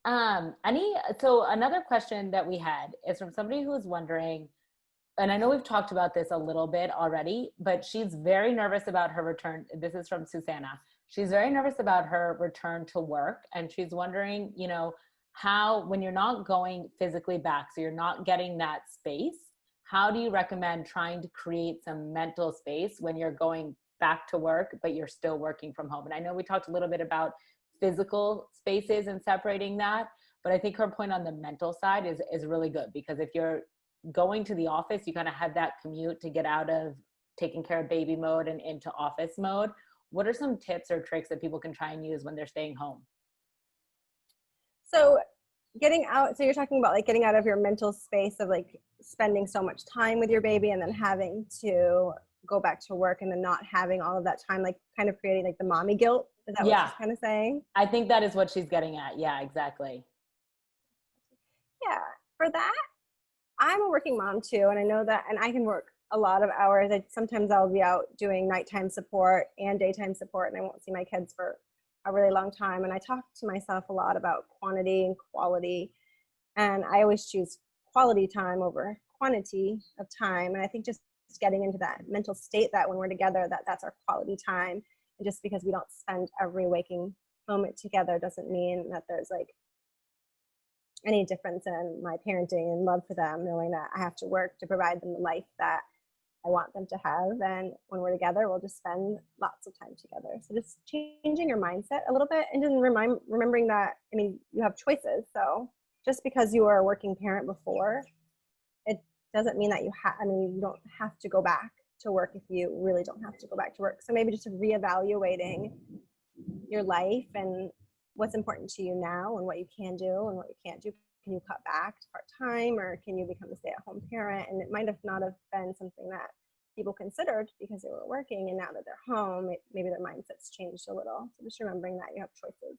So another question that we had is from somebody who was wondering, and I know we've talked about this a little bit already, but she's very nervous about her return. This is from Susanna. She's very nervous about her return to work. And she's wondering, how, when you're not going physically back, so you're not getting that space, how do you recommend trying to create some mental space when you're going back to work, but you're still working from home? And I know we talked a little bit about physical spaces and separating that, but I think her point on the mental side is really good, because if you're going to the office, you kind of have that commute to get out of taking care of baby mode and into office mode. What are some tips or tricks that people can try and use when they're staying home? So getting out, so you're talking about like getting out of your mental space of like spending so much time with your baby and then having to go back to work and then not having all of that time, like kind of creating like the mommy guilt. Is that what she's kind of saying? I think that is what she's getting at. Yeah, exactly. Yeah, for that, I'm a working mom too, and I know that, and I can work a lot of hours. Sometimes I'll be out doing nighttime support and daytime support, and I won't see my kids for a really long time. And I talk to myself a lot about quantity and quality, and I always choose quality time over quantity of time. And I think just getting into that mental state that when we're together, that's our quality time. And just because we don't spend every waking moment together doesn't mean that there's like any difference in my parenting and love for them, knowing that I have to work to provide them the life that I want them to have. And when we're together, we'll just spend lots of time together. So just changing your mindset a little bit, and then remembering that, I mean, you have choices. So just because you were a working parent before, it doesn't mean that you don't have to go back to work if you really don't have to go back to work. So maybe just reevaluating your life and what's important to you now and what you can do and what you can't do. Can you cut back to part-time, or can you become a stay-at-home parent? And it might have not have been something that people considered because they were working, and now that they're home, maybe their mindset's changed a little. So just remembering that you have choices.